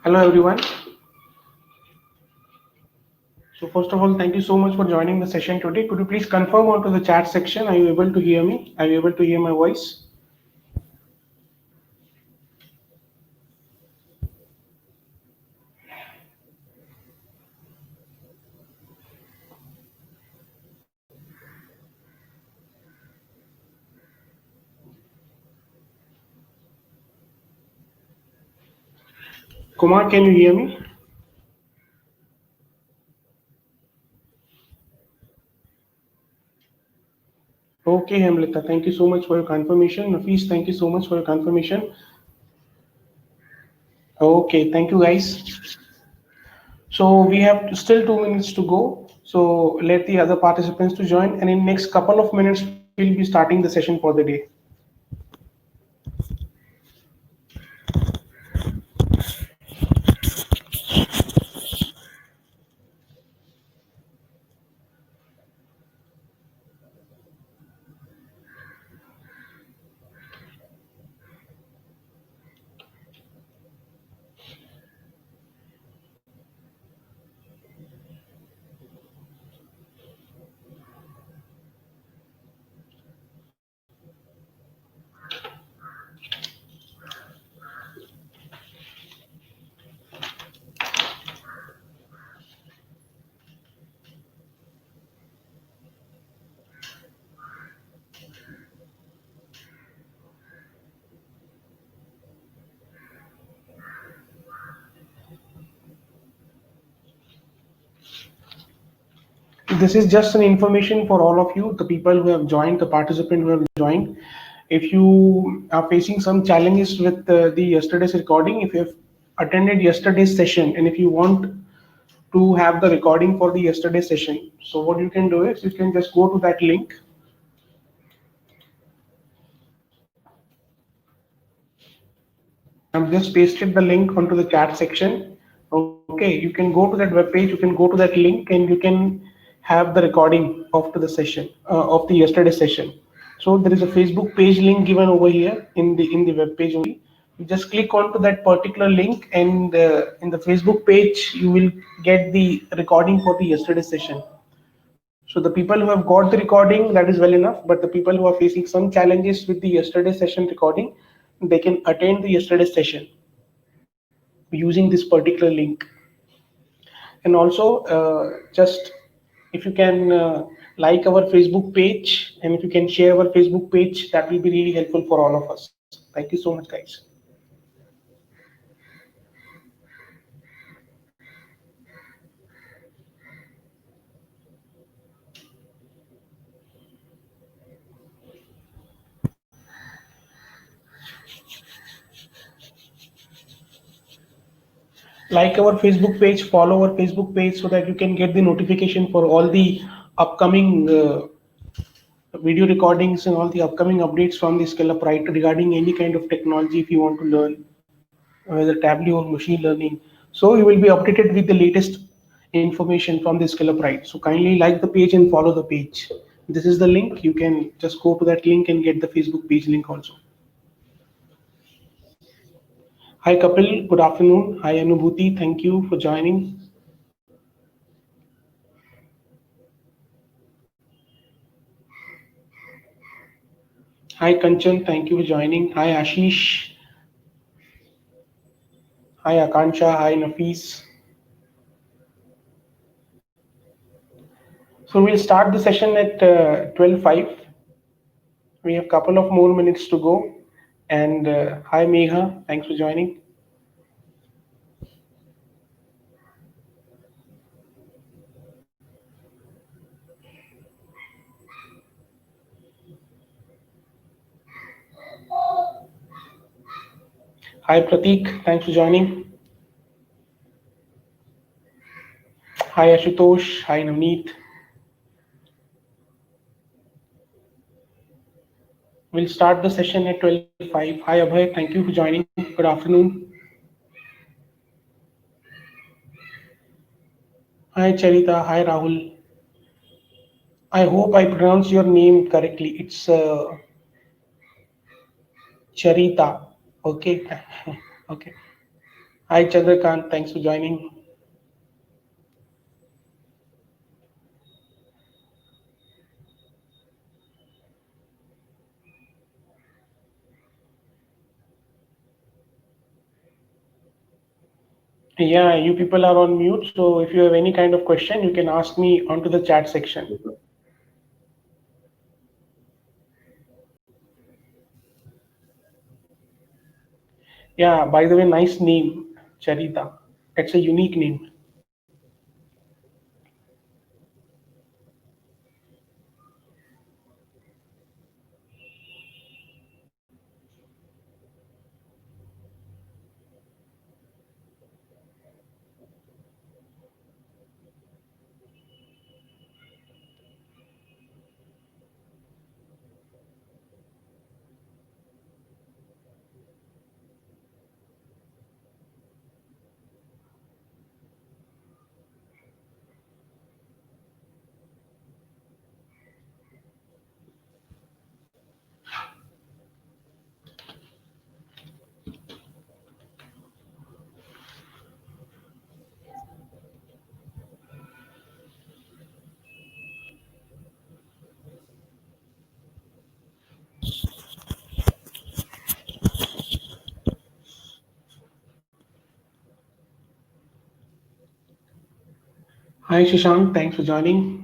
Hello everyone. So first of all, thank you so much for joining the session today. Could you please confirm onto the chat section? Are you able to hear me? Are you able to hear my voice? Kumar, can you hear me? Okay, Hemlita, thank you so much for your confirmation. Nafis, thank you so much for your confirmation. Okay, thank you guys. So we have still 2 minutes to go. So let the other participants to join, and in next couple of minutes we'll be starting the session for the day. This is just an information for all of you, the people who have joined, the participant who have joined. If you are facing some challenges with the yesterday's recording, if you have attended yesterday's session, and if you want to have the recording for the yesterday's session, so what you can do is you can just go to that link. I've just pasted the link onto the chat section. Okay, you can go to that web page, you can go to that link, and you can have the recording of the session of the yesterday's session. So there is a Facebook page link given over here in the web page only. You just click onto that particular link, and in the Facebook page you will get the recording for the yesterday's session. So the people who have got the recording, that is well enough, but the people who are facing some challenges with the yesterday's session recording, they can attend the yesterday's session using this particular link. And also just if you can like our Facebook page, and if you can share our Facebook page, that will be really helpful for all of us. Thank you so much, guys. Like our Facebook page, follow our Facebook page so that you can get the notification for all the upcoming video recordings and all the upcoming updates from the Skill Up Right regarding any kind of technology if you want to learn, whether Tableau or machine learning. So you will be updated with the latest information from the Skill Up Right. So kindly like the page and follow the page. This is the link. You can just go to that link and get the Facebook page link also. Hi Kapil, good afternoon. Hi Anubhuti, thank you for joining. Hi Kanchan, thank you for joining. Hi Ashish. Hi Akansha. Hi Nafis. So we'll start the session at 12:05. We have a couple of more minutes to go. And hi Megha, thanks for joining. Hi Pratik, thanks for joining. Hi Ashutosh, hi Navneet. We'll start the session at 12:05. Hi Abhay, thank you for joining. Good afternoon. Hi Charita, hi Rahul. I hope I pronounce your name correctly. It's Charita. Okay. Okay. Hi Chandrakant, thanks for joining. Yeah, you people are on mute, so if you have any kind of question, you can ask me onto the chat section. Yeah, by the way, nice name, Charita. It's a unique name. Hi Shashank, thanks for joining.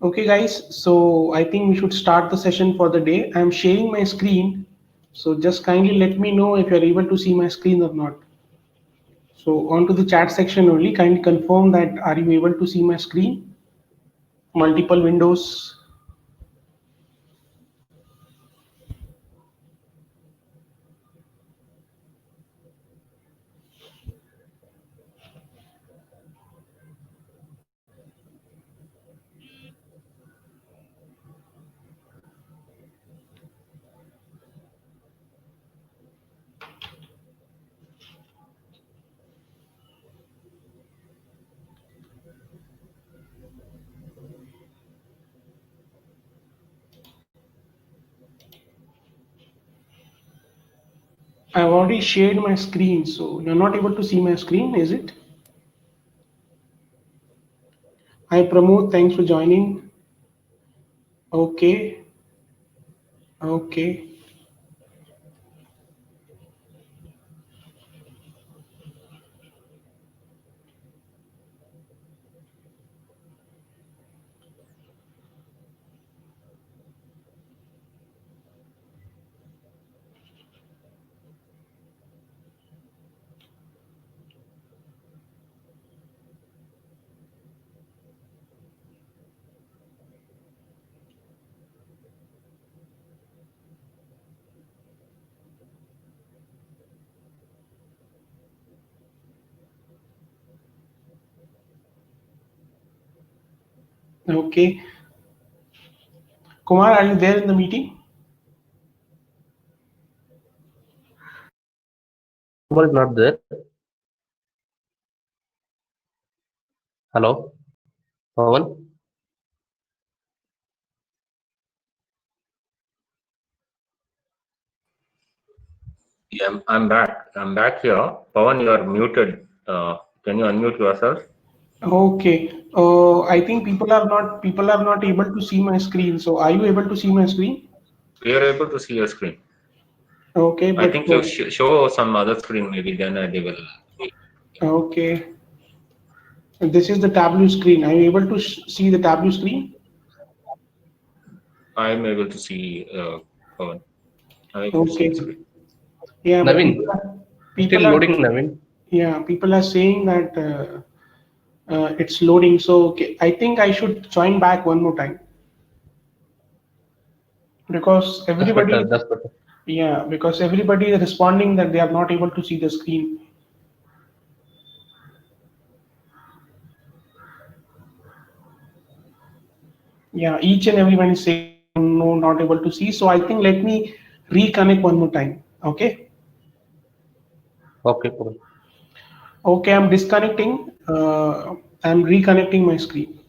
Okay, guys, so I think we should start the session for the day. I'm sharing my screen, so just kindly let me know if you're able to see my screen or not. So onto the chat section only, kindly confirm that are you able to see my screen? Multiple windows. I've already shared my screen, so you're not able to see my screen, is it? Hi Pramod, thanks for joining. Okay, okay, okay. Kumar, are you there in the meeting? Number is not there. Hello, Pawan. Yeah, I'm back. I'm back here. Pawan, you are muted. Can you unmute yourself? Okay. I think people are not able to see my screen. So are you able to see my screen? We are able to see your screen. Okay, I but think you show some other screen. Maybe then they will. okay. This is the Tableau screen. Are you able to see the Tableau screen? I'm able to see Pawan. I'm able to see Okay. the screen. Yeah, but Naveen, still people are loading, Naveen. yeah, people are saying that it's loading. So okay, I think I should join back one more time because That's better. everybody That's better. Yeah, because everybody is responding that they are not able to see the screen. Yeah, each and everyone is saying no, not able to see. So I think let me reconnect one more time. Okay. Okay, Pawan. Okay, I'm disconnecting. I'm reconnecting my screen.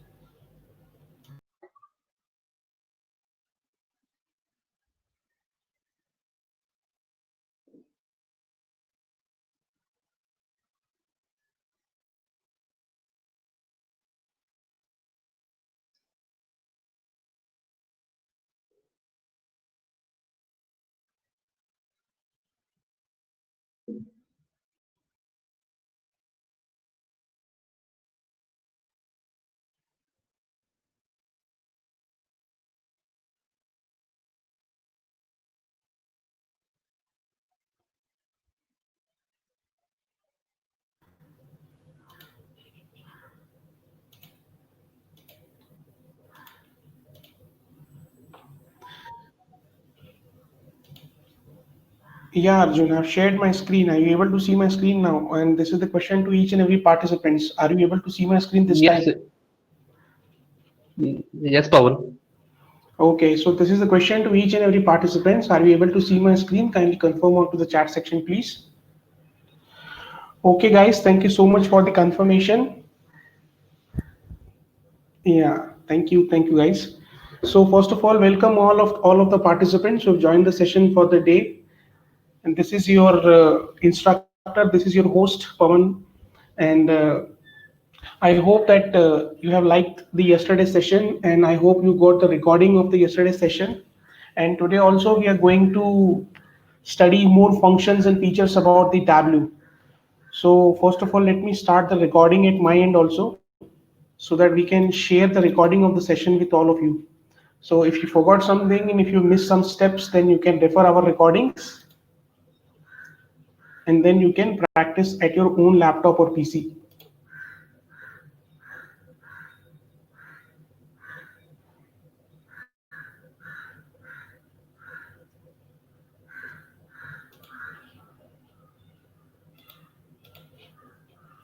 Yeah, Arjun, I've shared my screen. Are you able to see my screen now? And this is the question to each and every participants. Are you able to see my screen this Yes, time? yes, Pawan. Okay, so this is the question to each and every participants. Are you able to see my screen? Kindly confirm onto the chat section, please. Okay, guys, thank you so much for the confirmation. Yeah, thank you, guys. So first of all, welcome all of the participants who have joined the session for the day. And this is your instructor. This is your host, Pawan, and I hope that you have liked the yesterday session, and I hope you got the recording of the yesterday session. And today also we are going to study more functions and features about the Tableau. So first of all, let me start the recording at my end also, so that we can share the recording of the session with all of you. So if you forgot something and if you missed some steps, then you can refer our recordings and then you can practice at your own laptop or PC.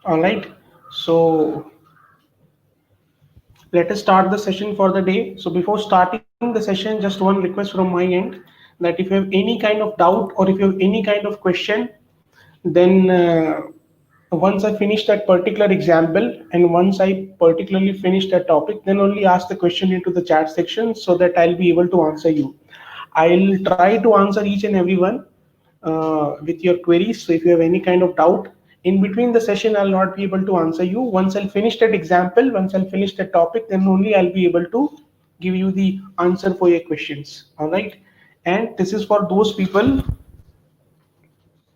All right. So let us start the session for the day. So before starting the session, just one request from my end that if you have any kind of doubt or if you have any kind of question, then once I finish that particular example and once I particularly finish that topic, then only ask the question into the chat section so that I'll be able to answer you. I'll try to answer each and every one with your queries. So if you have any kind of doubt in between the session, I'll not be able to answer you. Once I'll finish that example, once I'll finish that topic, then only I'll be able to give you the answer for your questions. All right. And this is for those people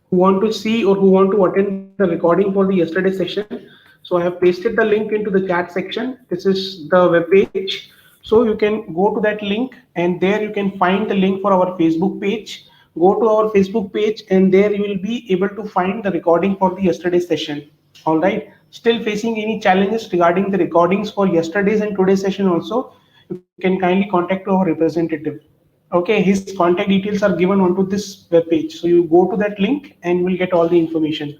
who want to see or who want to attend the recording for the yesterday session. So I have pasted the link into the chat section. This is the web page. So you can go to that link and there you can find the link for our Facebook page. Go to our Facebook page and there you will be able to find the recording for the yesterday session. All right. Still facing any challenges regarding the recordings for yesterday's and today's session also, you can kindly contact our representative. Okay, his contact details are given onto this web page. So you go to that link and you will get all the information.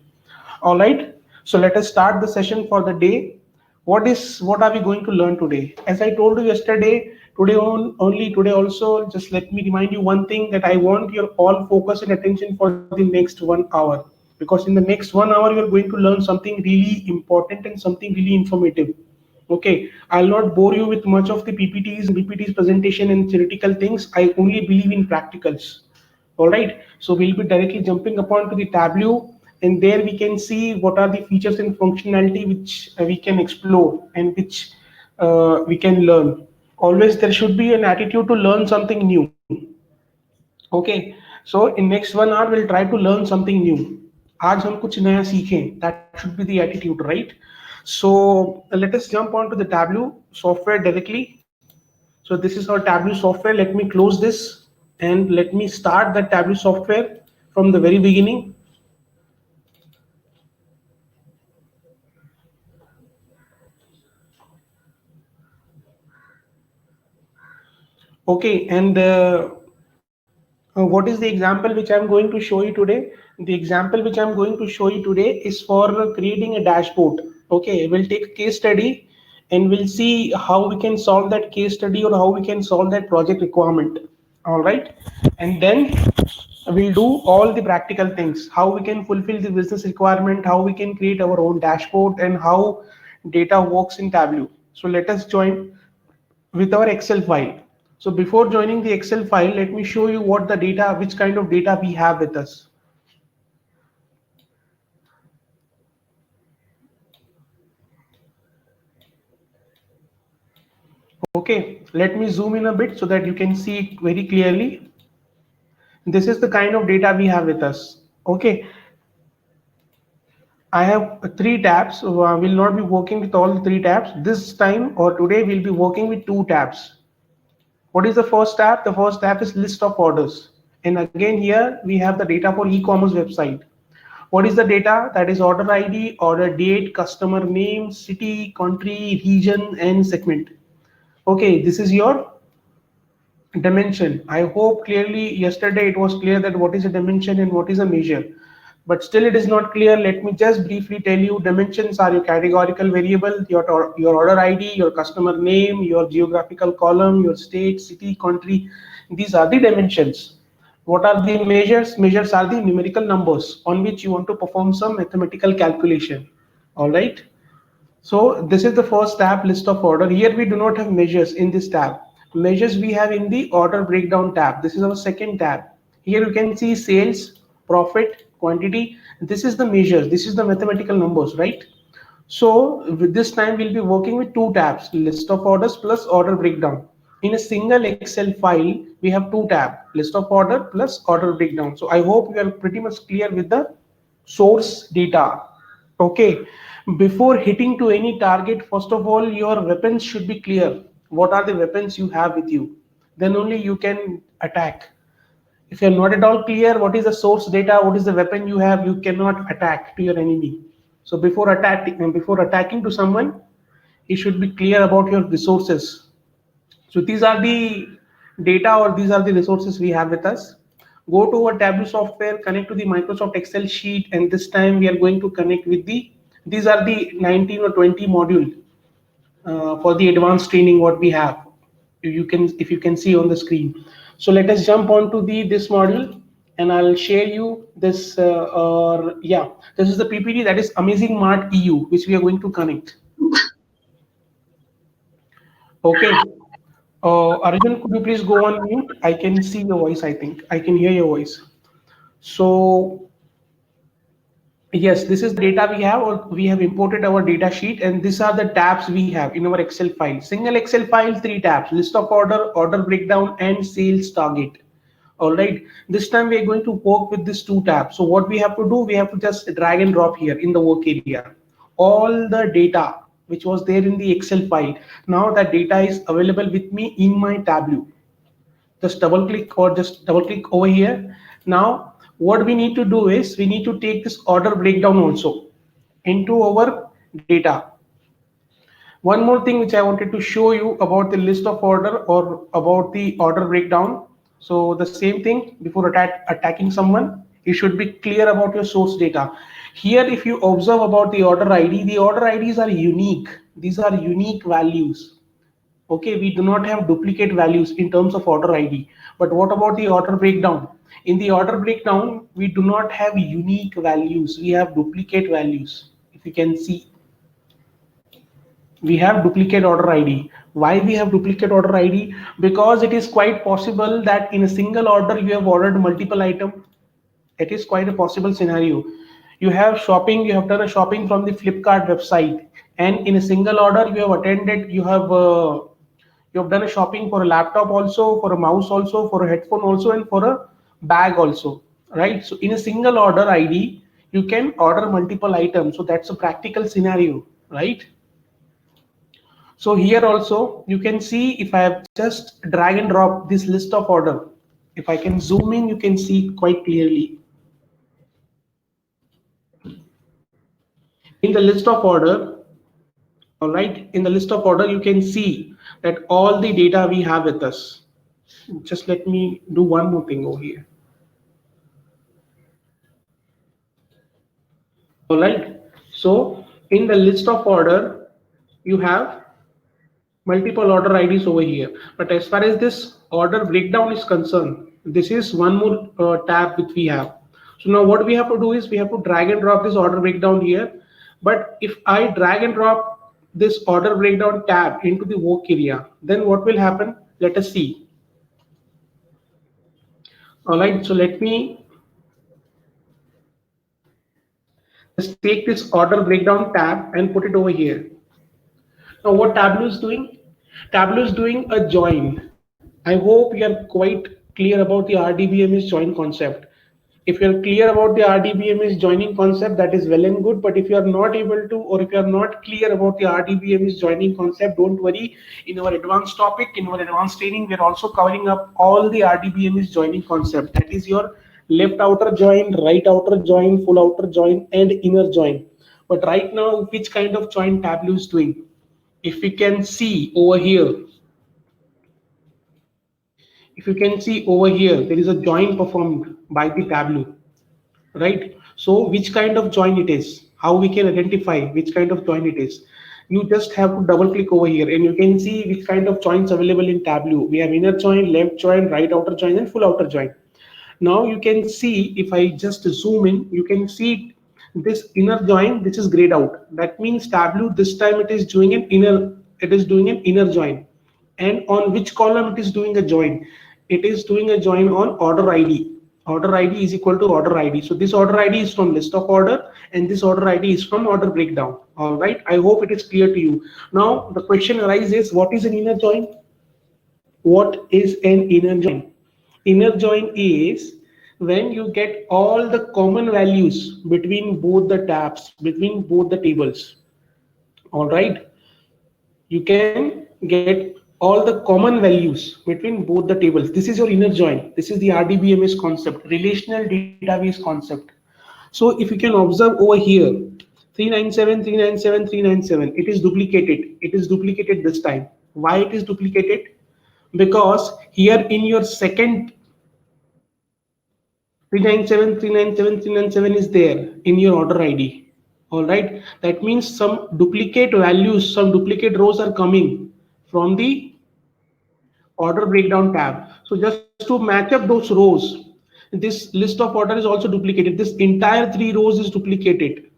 All right. So let us start the session for the day. What are we going to learn today? As I told you yesterday, only today also, just let me remind you one thing that I want your all focus and attention for the next 1 hour. Because in the next 1 hour, you're going to learn something really important and something really informative. Okay, I'll not bore you with much of the PPTs presentation and theoretical things. I only believe in practicals. All right, so we'll be directly jumping upon to the Tableau, and there we can see what are the features and functionality which we can explore and which we can learn. Always there should be an attitude to learn something new. Okay, so in next 1 hour we'll try to learn something new. आज हम कुछ नया सीखें. That should be the attitude, right? So let us jump on to the Tableau software directly. So this is our Tableau software. Let me close this and let me start the Tableau software from the very beginning. Okay, and What is the example which I'm going to show you today? The example which I'm going to show you today is for creating a dashboard. Okay, we'll take a case study and we'll see how we can solve that case study or how we can solve that project requirement. All right, and then we'll do all the practical things, how we can fulfill the business requirement, how we can create our own dashboard, and how data works in Tableau. So let us join with our Excel file. So before joining the Excel file, let me show you what the data, which kind of data we have with us. Okay, let me zoom in a bit so that you can see it very clearly. This is the kind of data we have with us. Okay, I have three tabs. So I will not be working with all the three tabs. This time or today we'll be working with two tabs. What is the first tab? The first tab is list of orders. And again here we have the data for e-commerce website. What is the data? That is order ID, order date, customer name, city, country, region, and segment. Okay, this is your dimension. I hope clearly yesterday it was clear that what is a dimension and what is a measure. But still it is not clear. Let me just briefly tell you, dimensions are your categorical variable, your order ID, your customer name, your geographical column, your state, city, country. These are the dimensions. What are the measures? Measures are the numerical numbers on which you want to perform some mathematical calculation. All right. So this is the first tab, list of order. Here we do not have measures in this tab. Measures we have in the order breakdown tab. This is our second tab. Here you can see sales, profit, quantity. This is the measures. This is the mathematical numbers, right? So with this time we'll be working with two tabs, list of orders plus order breakdown. In a single Excel file, we have two tabs, list of order plus order breakdown. So I hope you are pretty much clear with the source data. Okay, before hitting to any target, first of all, your weapons should be clear. What are the weapons you have with you? Then only you can attack. If you're not at all clear, what is the source data, what is the weapon you have, you cannot attack to your enemy. So before attacking to someone, you should be clear about your resources. So these are the data or these are the resources we have with us. Go to our Tableau software, connect to the Microsoft Excel sheet, and this time we are going to connect with these are the 19 or 20 module for the advanced training what we have. If you can see on the screen. So let us jump on to this module and I'll share you this this is the PPT, that is Amazing Mart EU, which we are going to connect. Okay. Arjun, could you please go on mute? I can see your voice, I think. I can hear your voice. So, yes, this is the data we have, or we have imported our data sheet, and these are the tabs we have in our Excel file. Single Excel file, three tabs, list of order, order breakdown, and sales target. All right, this time we are going to work with these two tabs. So what we have to do, we have to just drag and drop here in the work area. All the data which was there in the Excel file, now that data is available with me in my Tableau. Just double click over here. Now what we need to do is we need to take this order breakdown also into our data. One more thing which I wanted to show you about the list of order or about the order breakdown. So the same thing, before attacking someone, you should be clear about your source data. Here, if you observe about the order ID, the order IDs are unique. These are unique values. Okay, we do not have duplicate values in terms of order ID. But what about the order breakdown? In the order breakdown, we do not have unique values. We have duplicate values. If you can see, we have duplicate order ID. Why we have duplicate order ID? Because it is quite possible that in a single order you have ordered multiple items. It is quite a possible scenario. You have shopping, you have done a shopping from the Flipkart website, and in a single order you have attended, you have done a shopping for a laptop also, for a mouse also, for a headphone also, and for a bag also, right? So in a single order ID, you can order multiple items. So that's a practical scenario, right? So here also you can see, if I have just drag and drop this list of order, if I can zoom in, you can see quite clearly. In the list of order, all right, in the list of order, you can see that all the data we have with us. Just let me do one more thing over here. All right. So in the list of order, you have multiple order IDs over here. But as far as this order breakdown is concerned, this is one more tab which we have. So now what we have to do is we have to drag and drop this order breakdown here. But if I drag and drop this order breakdown tab into the work area, then what will happen? Let us see. All right. So let me just take this order breakdown tab and put it over here. Now what Tableau is doing? Tableau is doing a join. I hope you are quite clear about the RDBMS join concept. If you are clear about the RDBMS joining concept, that is well and good. But if you are not able to, or if you are not clear about the RDBMS joining concept, don't worry. In our advanced topic, in our advanced training, we are also covering up all the RDBMS joining concept. That is your left outer join, right outer join, full outer join, and inner join. But right now, which kind of join Tableau is doing? If we can see over here, there is a join performed by the Tableau, right? So which kind of join it is, how we can identify which kind of join it is? You just have to double click over here and you can see which kind of joins available in Tableau. We have inner join, left join, right outer join, and full outer join. Now you can see, if I just zoom in, you can see this inner join, this is grayed out. That means Tableau this time it is doing an inner join. And on which column it is doing a join? It is doing a join on order ID. Order ID is equal to order ID. So this order ID is from list of order and this order ID is from order breakdown. All right. I hope it is clear to you. Now the question arises, what is an inner join? What is an inner join? Inner join is when you get all the common values between both the tabs, between both the tables. All right. You can get all the common values between both the tables. This is your inner join. This is the RDBMS concept, relational database concept. So if you can observe over here, 397, 397, 397, it is duplicated. It is duplicated this time. Why it is duplicated? Because here in your second 397, 397, 397 is there in your order ID. All right. That means some duplicate values, some duplicate rows are coming from the order breakdown tab. So just to match up those rows, this list of order is also duplicated. This entire 3 rows is duplicated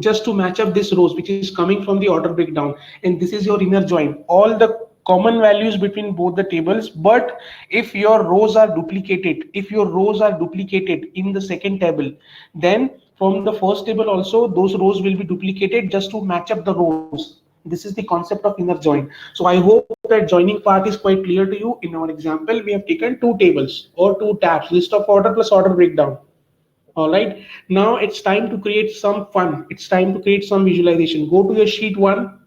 just to match up this rows which is coming from the order breakdown. And this is your inner join. All the common values between both the tables. But if your rows are duplicated, in the second table, then from the first table also those rows will be duplicated just to match up the rows. This is the concept of inner join. So I hope that joining part is quite clear to you. In our example, we have taken 2 tables or 2 tabs, list of order plus order breakdown. All right. Now it's time to create some fun. It's time to create some visualization. Go to your sheet 1.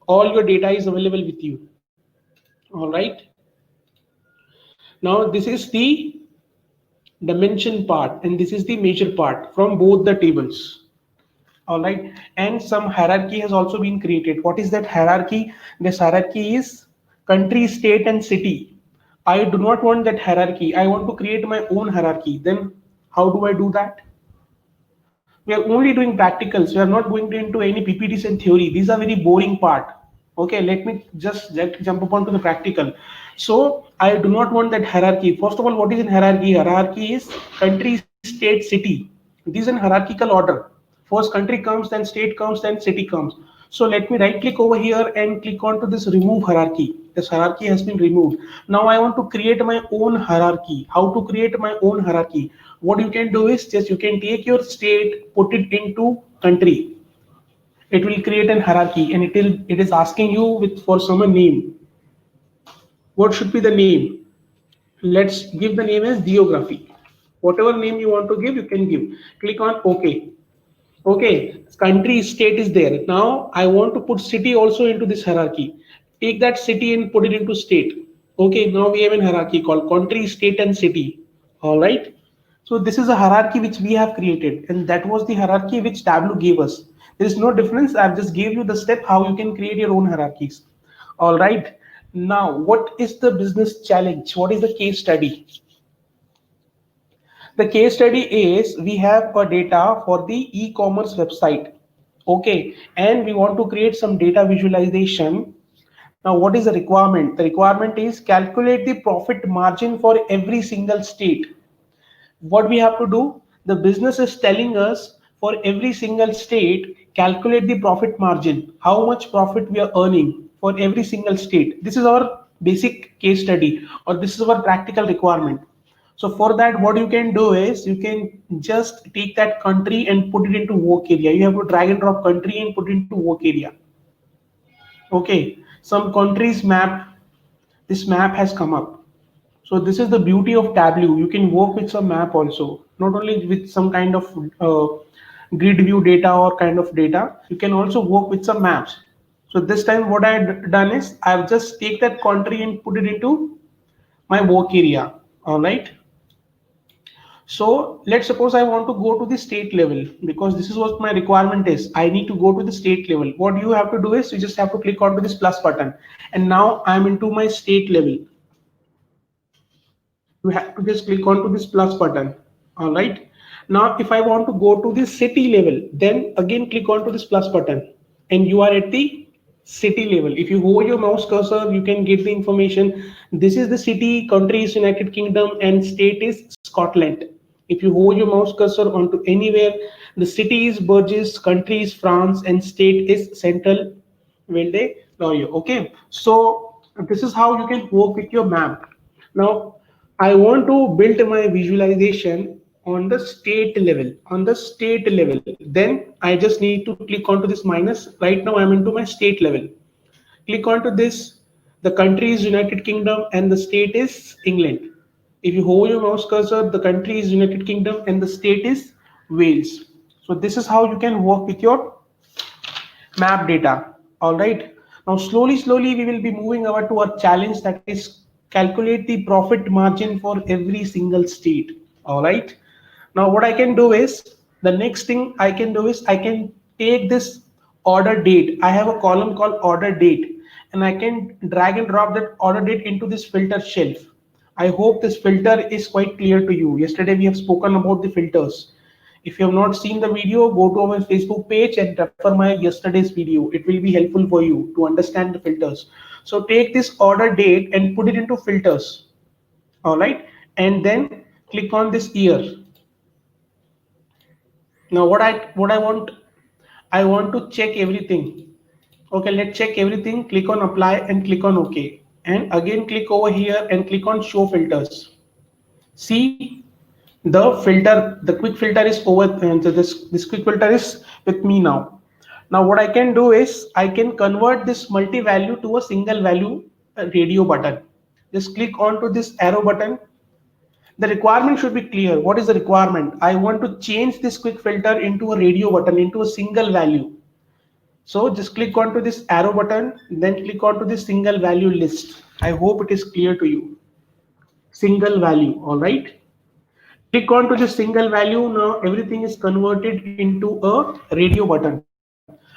All your data is available with you. All right. Now this is the dimension part and this is the measure part from both the tables. All right. And some hierarchy has also been created. What is that hierarchy? This hierarchy is country, state, and city. I do not want that hierarchy. I want to create my own hierarchy. Then how do I do that? We are only doing practicals. We are not going into any PPTs and theory. These are very boring part. Okay, let me just jump upon to the practical. So I do not want that hierarchy. First of all, what is in hierarchy? Hierarchy is country, state, city. This is in hierarchical order. First country comes, then state comes, then city comes. So let me right click over here and click onto this remove hierarchy. This hierarchy has been removed. Now I want to create my own hierarchy. How to create my own hierarchy? What you can do is just you can take your state, put it into country. It will create an hierarchy and it is asking you for some name. What should be the name? Let's give the name as geography. Whatever name you want to give, you can give. Click on OK. Okay, country, state is there. Now I want to put city also into this hierarchy. Take that city and put it into state. Okay, now we have a hierarchy called country, state, and city. All right. So this is a hierarchy which we have created, and that was the hierarchy which Tableau gave us. There is no difference. I've just gave you the step how you can create your own hierarchies. All right. Now, what is the business challenge? What is the case study? The case study is we have a data for the e-commerce website. Okay, and we want to create some data visualization. Now, what is the requirement? The requirement is calculate the profit margin for every single state. What we have to do, the business is telling us for every single state, calculate the profit margin, how much profit we are earning for every single state. This is our basic case study, or this is our practical requirement. So for that, what you can do is you can just take that country and put it into work area. You have to drag and drop country and put it into work area. Okay, some countries map, this map has come up. So this is the beauty of Tableau. You can work with some map also, not only with some kind of grid view data or kind of data. You can also work with some maps. So this time what I've done is I've just take that country and put it into my work area. All right. So let's suppose I want to go to the state level, because this is what my requirement is. I need to go to the state level. What you have to do is you just have to click onto this plus button, and now I'm into my state level. You have to just click onto this plus button. All right. Now, if I want to go to the city level, then again click onto this plus button, and you are at the city level. If you hold your mouse cursor, you can get the information. This is the city, country is United Kingdom, and state is Scotland. If you hold your mouse cursor onto anywhere, the city is Burgess, country is France, and state is Central Velde Lawyer. Okay, so this is how you can work with your map. Now, I want to build my visualization on the state level. On the state level, then I just need to click onto this minus. Right now, I'm into my state level. Click onto this. The country is United Kingdom and the state is England. If you hold your mouse cursor, the country is United Kingdom and the state is Wales. So this is how you can work with your map data. All right. Now slowly we will be moving over to our challenge, that is calculate the profit margin for every single state. All right. Now what I can do is, the next thing I can do is I can take this order date. I have a column called order date, and I can drag and drop that order date into this filter shelf. I hope this filter is quite clear to you. Yesterday we have spoken about the filters. If you have not seen the video, go to our Facebook page and refer my yesterday's video. It will be helpful for you to understand the filters. So take this order date and put it into filters. All right. And then click on this year. Now what I want to check everything. Okay, let's check everything. Click on apply and click on OK. And again click over here and click on show filters. See, the filter, the quick filter is over. This quick filter is with me now. Now what I can do is I can convert this multi-value to a single value radio button. Just click onto this arrow button. The requirement should be clear. What is the requirement? I want to change this quick filter into a radio button, into a single value. So just click onto this arrow button, then click onto this single value list. I hope it is clear to you. Single value. All right. Click on to the single value. Now everything is converted into a radio button.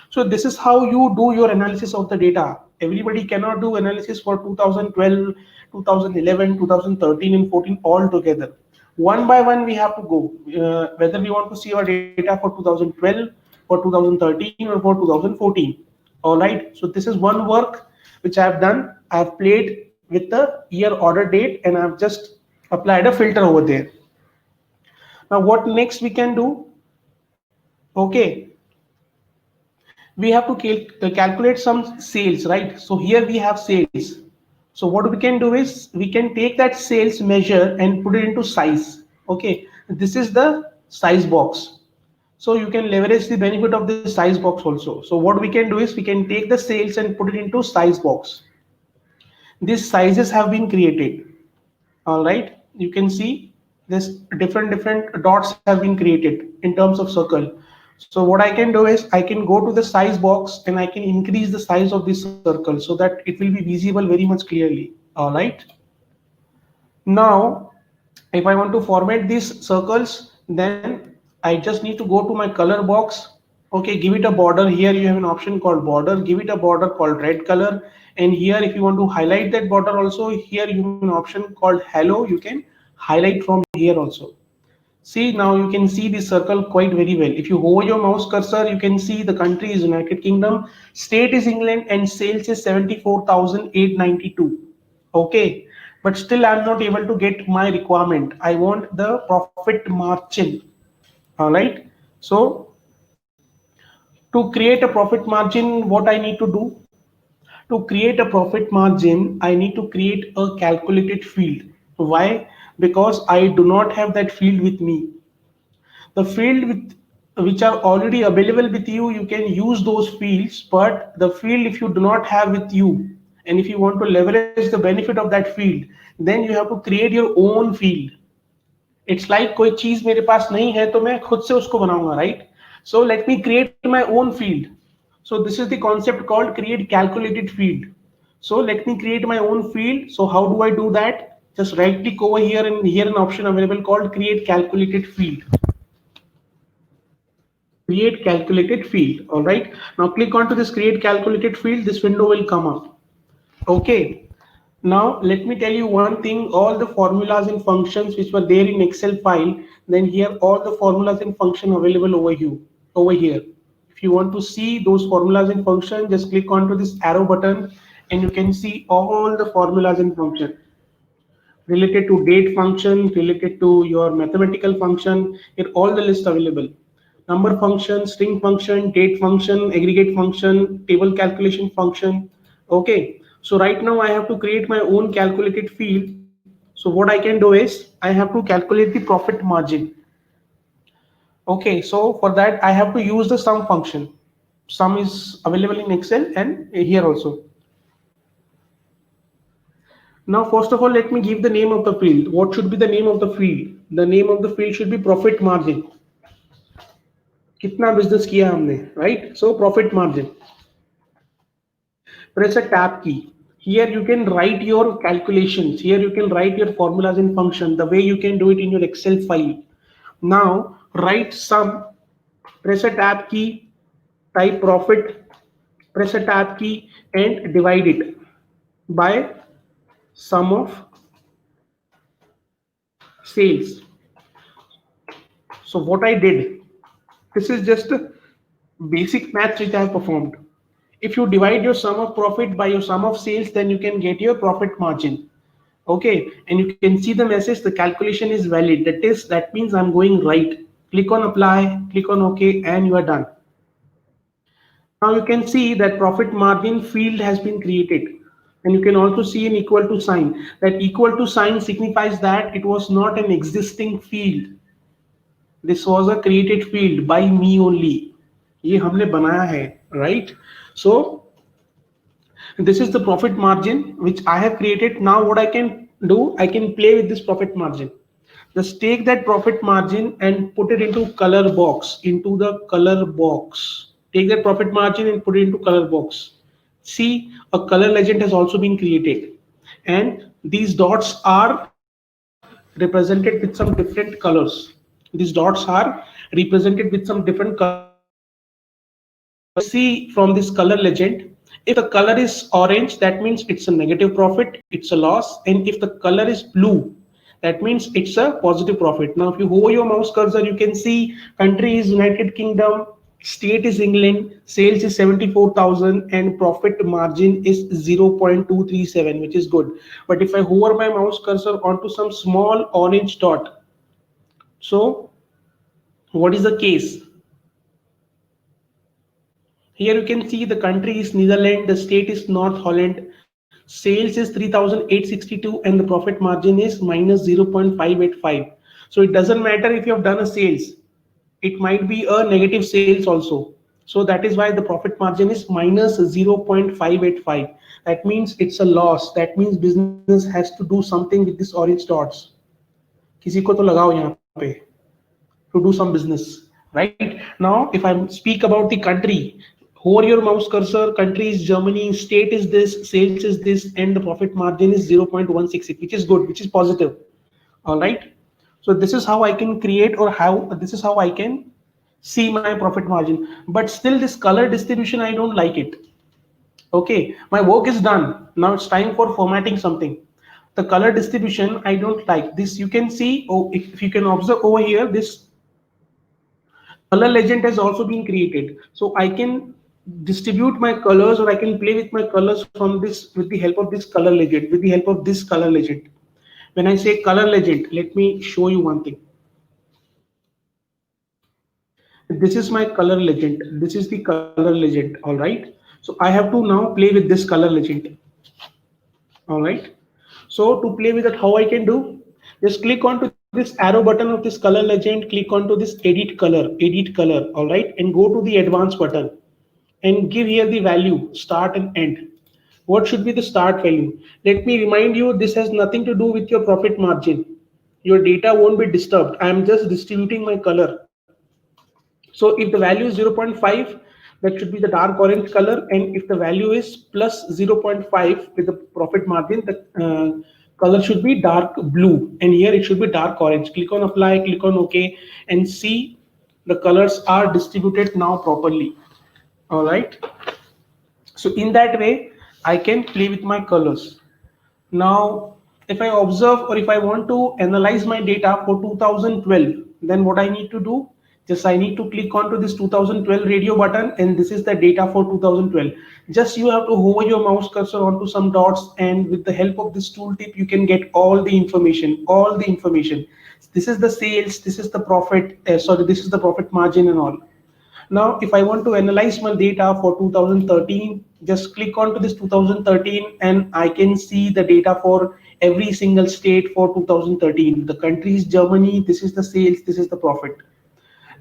So this is how you do your analysis of the data. Everybody cannot do analysis for 2012, 2011, 2013 and 14 all together. One by one we have to go, whether we want to see our data for 2012, for 2013 or for 2014. All right. So this is one work which I have done. I have played with the year order date and I have just applied a filter over there. Now what next we can do? Okay, we have to calculate some sales, right? So here we have sales. So what we can do is we can take that sales measure and put it into size. Okay, this is the size box. So you can leverage the benefit of the size box also. So what we can do is we can take the sales and put it into size box. These sizes have been created. All right, you can see this different dots have been created in terms of circle. So what I can do is I can go to the size box and I can increase the size of this circle so that it will be visible very much clearly. All right. Now, if I want to format these circles, then I just need to go to my color box Okay, give it a border. Here you have an option called border. Give it a border called red color. And here, if you want to highlight that border also, here you have an option called hello. You can highlight from here also. See, now you can see the circle quite very well. If you hover your mouse cursor, you can see the country is United Kingdom, state is England, and sales is 74,892. Okay, but still I'm not able to get my requirement. I want the profit margin. All right. So to create a profit margin, what I need to do? To create a profit margin, I need to create a calculated field. Why? Because I do not have that field with me. The field with which are already available with you, you can use those fields, but the field if you do not have with you, and if you want to leverage the benefit of that field, then you have to create your own field. It's like कोई चीज मेरे पास नहीं है तो मैं खुद से उसको बनाऊंगा, right? So let me create my own field. So this is the concept called create calculated field. So let me create my own field. So how do I do that? Just right click over here, and here an option available called create calculated field. Create calculated field. All right, now click onto this create calculated field. This window will come up. Okay, now let me tell you one thing. All the formulas and functions which were there in Excel file, then here all the formulas and function available over here. If you want to see those formulas and function, just click onto this arrow button, and you can see all the formulas and function related to date function, related to your mathematical function, here all the list available. Number function, string function, date function, aggregate function, table calculation function. Okay, so right now I have to create my own calculated field. So what I can do is I have to calculate the profit margin. Okay, so for that I have to use the sum function. Sum is available in Excel and here also. Now, first of all, let me give the name of the field. What should be the name of the field? The name of the field should be profit margin. कितना business किया हमने, right? So profit margin. Press a tab key. Here you can write your calculations. Here you can write your formulas and function the way you can do it in your Excel file. Now write sum. Press a tab key. Type profit. Press a tab key and divide it by sum of sales. So what I did, this is just a basic math which I have performed. If you divide your sum of profit by your sum of sales, then you can get your profit margin. Okay, and you can see the message, the calculation is valid. That means I'm going right. Click on apply, click on OK, and you are done. Now you can see that profit margin field has been created. And you can also see an equal to sign. That equal to sign signifies that it was not an existing field. This was a created field by me only. ये हमने बनाया है, right? So this is the profit margin which I have created. Now what I can do, I can play with this profit margin. Just take that profit margin and put it into color box, into the color box. Take that profit margin and put it into color box. See, a color legend has also been created, and these dots are represented with some different colors. These dots are represented with some different colors. See from this color legend, if the color is orange, that means it's a negative profit, it's a loss. And if the color is blue, that means it's a positive profit. Now if you hover your mouse cursor, you can see country is United Kingdom, state is England, sales is 74,000, and profit margin is 0.237, which is good. But if I hover my mouse cursor onto some small orange dot, so what is the case? Here you can see the country is Netherlands, the state is North Holland, sales is 3,862, and the profit margin is minus 0.585. So it doesn't matter if you have done a sales, it might be a negative sales also. So that is why the profit margin is minus 0.585. That means it's a loss. That means business has to do something with this orange dots. किसी को तो लगाओ यहाँ पे to do some business, right? Now if I speak about the country, hover your mouse cursor, country is Germany, state is this, sales is this, and the profit margin is 0.168, which is good, which is positive. All right, so this is how I can create, or how this is how I can see my profit margin. But still this color distribution, I don't like it. Okay, my work is done. Now it's time for formatting something. The color distribution, I don't like this. You can see, oh, if you can observe over here, this color legend has also been created. So I can distribute my colors, or I can play with my colors from this with the help of this color legend, with the help of this color legend. When I say color legend, let me show you one thing. This is my color legend. This is the color legend. All right. So I have to now play with this color legend. All right. So to play with it, how I can do? Just click onto this arrow button of this color legend. Click onto this edit color. All right, and go to the advanced button and give here the value start and end. What should be the start value? Let me remind you, this has nothing to do with your profit margin. Your data won't be disturbed. I am just distributing my color. So if the value is 0.5, that should be the dark orange color. And if the value is plus 0.5 with the profit margin, the color should be dark blue. And here it should be dark orange. Click on apply, click on OK, and see the colors are distributed now properly. All right. So in that way, I can play with my colors. Now, if I observe, or if I want to analyze my data for 2012, then what I need to do? Just I need to click onto this 2012 radio button, and this is the data for 2012. Just you have to hover your mouse cursor onto some dots, and with the help of this tooltip, you can get all the information, This is the sales, this is the profit, this is the profit margin and all. Now, if I want to analyze my data for 2013, just click onto this 2013 and I can see the data for every single state for 2013. The country is Germany, this is the sales, this is the profit.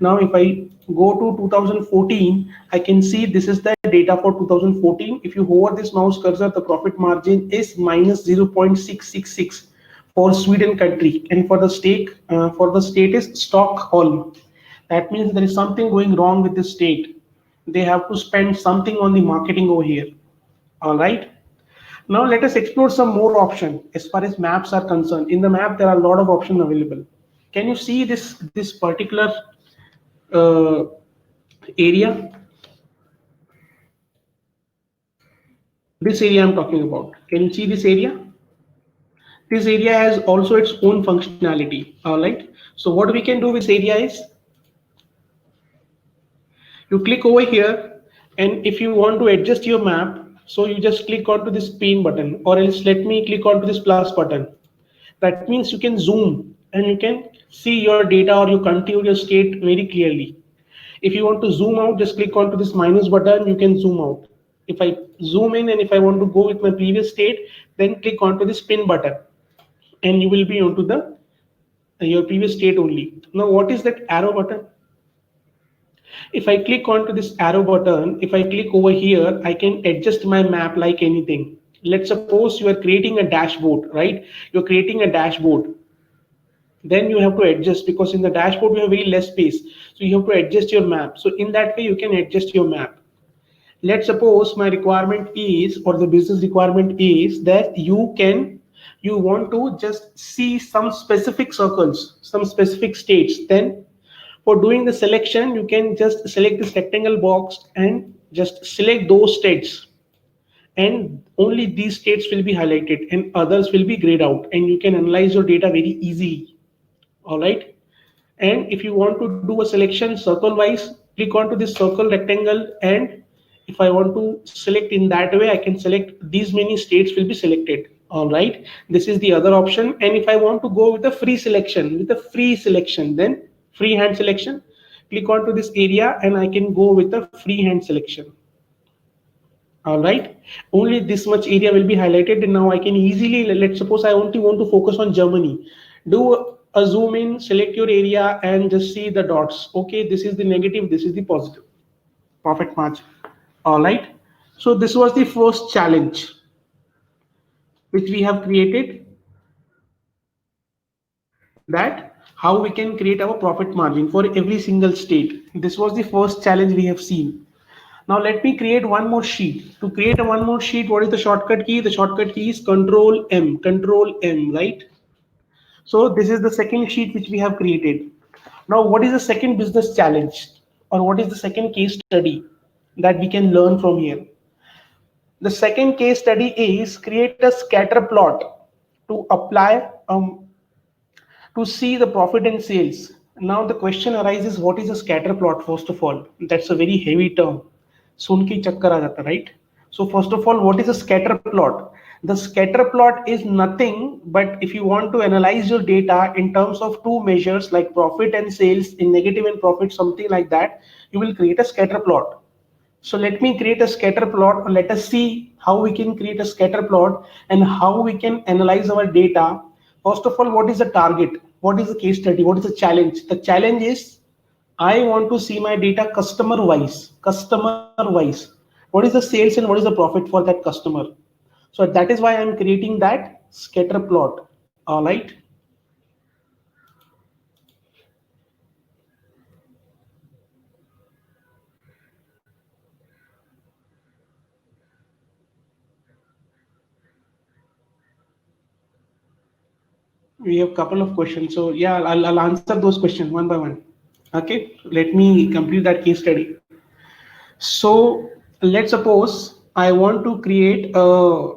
Now, if I go to 2014, I can see this is the data for 2014. If you hover this mouse cursor, the profit margin is minus 0.666 for Sweden country, and for the state is Stockholm. That means there is something going wrong with the state. They have to spend something on the marketing over here. All right. Now let us explore some more options as far as maps are concerned. In the map, there are a lot of options available. Can you see this particular area? This area I'm talking about. Can you see this area? This area has also its own functionality. All right. So what we can do with this area is, you click over here, and if you want to adjust your map, so you just click onto this pin button, or else let me click onto this plus button. That means you can zoom and you can see your data or your country or your state very clearly. If you want to zoom out, just click onto this minus button, you can zoom out. If I zoom in and if I want to go with my previous state, then click onto this pin button and you will be onto the your previous state only. Now what is that arrow button? If I click onto this arrow button, if I click over here, I can adjust my map like anything. Let's suppose you are creating a dashboard, right? You're creating a dashboard. Then you have to adjust, because in the dashboard you have very less space. So you have to adjust your map. So in that way, you can adjust your map. Let's suppose my requirement is, or the business requirement is, that you want to just see some specific circles, some specific states. Then for doing the selection, you can just select this rectangle box and just select those states, and only these states will be highlighted and others will be grayed out, and you can analyze your data very easily. All right. And if you want to do a selection circle wise, click onto this circle rectangle, and if I want to select in that way, I can select these many states will be selected. All right, this is the other option. And if I want to go with a free selection, then freehand selection, click onto this area and I can go with a freehand selection. All right, only this much area will be highlighted, and now I can easily, let's suppose I only want to focus on Germany, do a zoom in, select your area and just see the dots. Okay, this is the negative, this is the positive profit margin. All right, so this was the first challenge which we have created, that how we can create our profit margin for every single state. This was the first challenge we have seen. Now let me create one more sheet. To create one more sheet, what is the shortcut key? The shortcut key is Control M, right? So this is the second sheet which we have created. Now what is the second business challenge? or what is the second case study that we can learn from here? The second case study is create a scatter plot to apply to see the profit and sales. Now the question arises, what is a scatter plot? First of all, that's a very heavy term. सुन के ही चक्कर आ जाता, right? So first of all, what is a scatter plot? The scatter plot is nothing but if you want to analyze your data in terms of two measures like profit and sales in negative and profit, something like that, you will create a scatter plot. So let me create a scatter plot, or let us see how we can create a scatter plot and how we can analyze our data. First of all, what is the target? What is the case study? What is the challenge? The challenge is I want to see my data customer wise. Customer wise. What is the sales and what is the profit for that customer? So that is why I'm creating that scatter plot. All right. We have a couple of questions. So yeah, I'll answer those questions one by one. Okay, let me complete that case study. So let's suppose I want to create a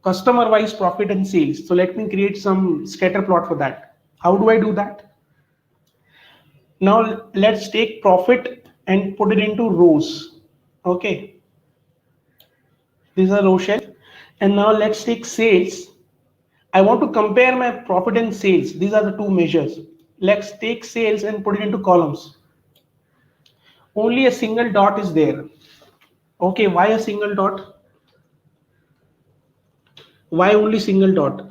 customer wise profit and sales. So let me create some scatter plot for that. How do I do that? Now let's take profit and put it into rows. Okay, these are row shell. And now let's take sales. I want to compare my profit and sales. These are the two measures. Let's take sales and put it into columns. Only a single dot is there. Okay, why a single dot? Why only single dot?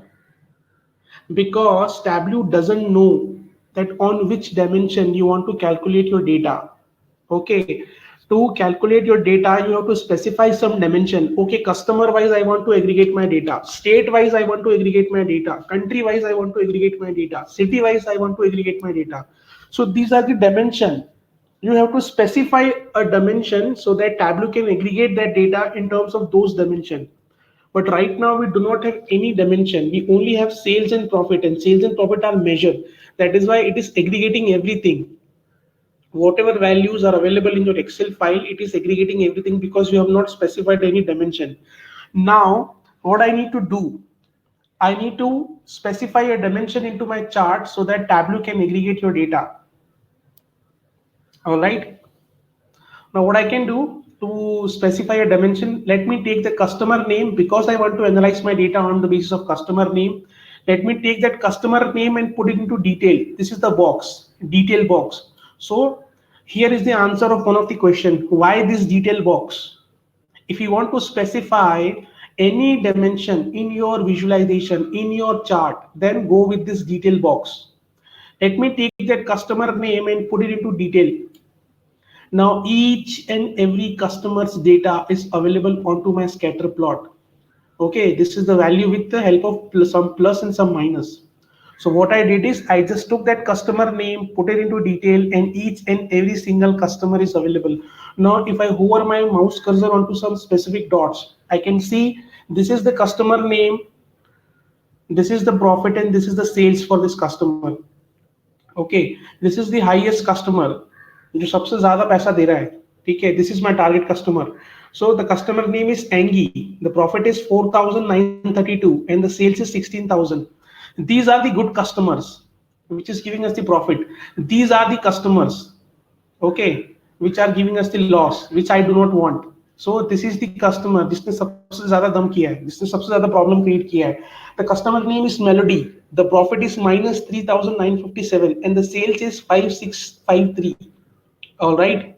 Because Tableau doesn't know that on which dimension you want to calculate your data. Okay, to calculate your data, you have to specify some dimension. Okay, customer wise, I want to aggregate my data. State wise, I want to aggregate my data. Country wise, I want to aggregate my data. City wise, I want to aggregate my data. So these are the dimension. You have to specify a dimension so that Tableau can aggregate that data in terms of those dimensions. But right now we do not have any dimension. We only have sales and profit, and sales and profit are measured. That is why it is aggregating everything. Whatever values are available in your Excel file, it is aggregating everything because you have not specified any dimension. Now, what I need to do, I need to specify a dimension into my chart so that Tableau can aggregate your data. All right. Now what I can do to specify a dimension, let me take the customer name because I want to analyze my data on the basis of customer name. Let me take that customer name and put it into detail. This is the box, detail box. So here is the answer of one of the question. Why this detail box? If you want to specify any dimension in your visualization, in your chart, then go with this detail box. Let me take that customer name and put it into detail. Now each and every customer's data is available onto my scatter plot. Okay, this is the value with the help of some plus and some minus. So what I did is I just took that customer name, put it into detail, and each and every single customer is available. Now if I hover my mouse cursor onto some specific dots, I can see this is the customer name, this is the profit, and this is the sales for this customer. Okay, this is the highest customer जो सबसे ज्यादा पैसा दे रहा है. ठीक है, this is my target customer. So the customer name is Angie. The profit is 4,932 and the sales is 16,000. These are the good customers, which is giving us the profit. These are the customers, okay, which are giving us the loss, which I do not want. So this is the customer. जिसने सबसे ज्यादा दम किया है, जिसने सबसे ज्यादा problem create किया है. The customer name is Melody. The profit is minus 3,957 and the sales is 5,653. All right.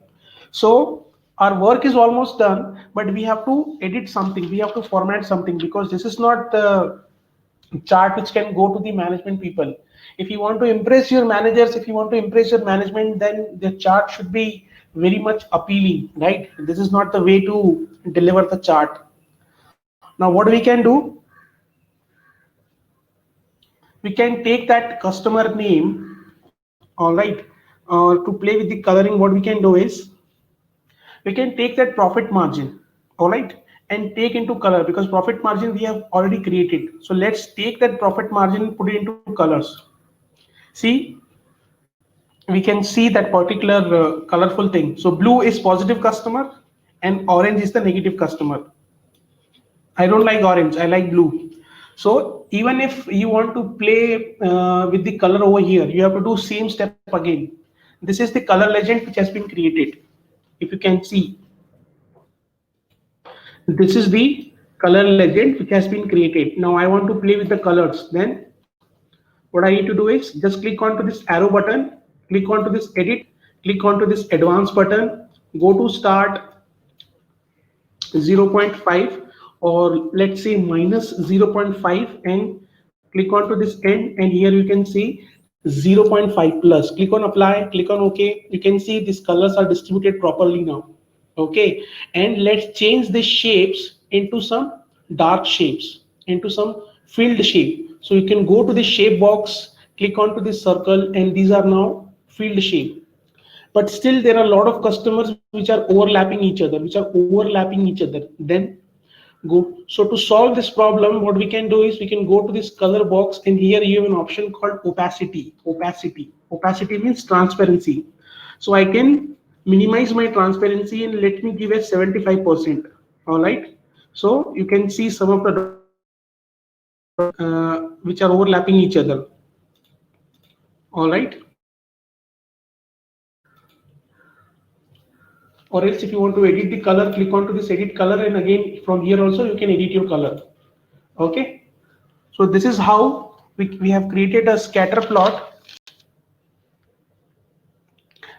So our work is almost done, but we have to edit something. We have to format something because this is not the chart which can go to the management people. If you want to impress your managers, if you want to impress your management, then the chart should be very much appealing, right? This is not the way to deliver the chart. Now what we can do, we can take that customer name, all right, to play with the coloring. What we can do is we can take that profit margin, all right, and take into color, because profit margin we have already created. So let's take that profit margin and put it into colors. See, we can see that particular colorful thing. So blue is positive customer and orange is the negative customer. I don't like orange, I like blue. So even if you want to play with the color over here, you have to do same step again. This is the color legend which has been created. If you can see, this is the color legend which has been created. Now I want to play with the colors. Then what I need to do is just click onto this arrow button, click onto this edit, click onto this advanced button, go to start 0.5 or let's say minus 0.5 and click onto this end, and here you can see 0.5 plus. Click on apply, click on OK. You can see these colors are distributed properly now. Okay, and let's change the shapes into some dark shapes, into some filled shape. So you can go to the shape box, click onto this circle, and these are now filled shape. But still there are a lot of customers which are overlapping each other. Then go. So to solve this problem, what we can do is we can go to this color box, and here you have an option called opacity. Opacity means transparency. So I can minimize my transparency and let me give a 75%. All right. So you can see some of the which are overlapping each other. All right. Or else if you want to edit the color, click onto this edit color, and again from here also you can edit your color. Okay, so this is how we have created a scatter plot.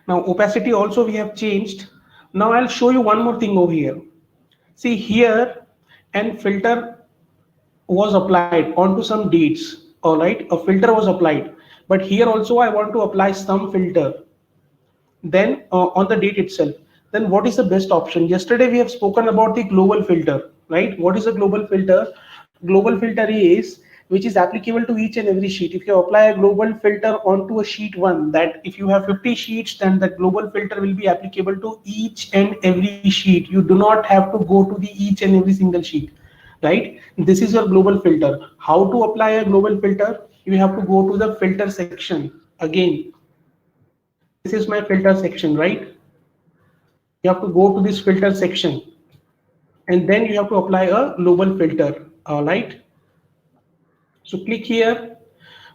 Now opacity also we have changed. Now I'll show you one more thing over here. See here, and filter was applied onto some dates. All right, a filter was applied, but here also I want to apply some filter. Then on the date itself, then what is the best option? Yesterday we have spoken about the global filter, right? What is a global filter? Global filter is which is applicable to each and every sheet. If you apply a global filter onto a sheet 1, that if you have 50 sheets, then the global filter will be applicable to each and every sheet. You do not have to go to the each and every single sheet, right? This is your global filter. How to apply a global filter? You have to go to the filter section again. This is my filter section, right? You have to go to this filter section, and then you have to apply a global filter. All right. So click here,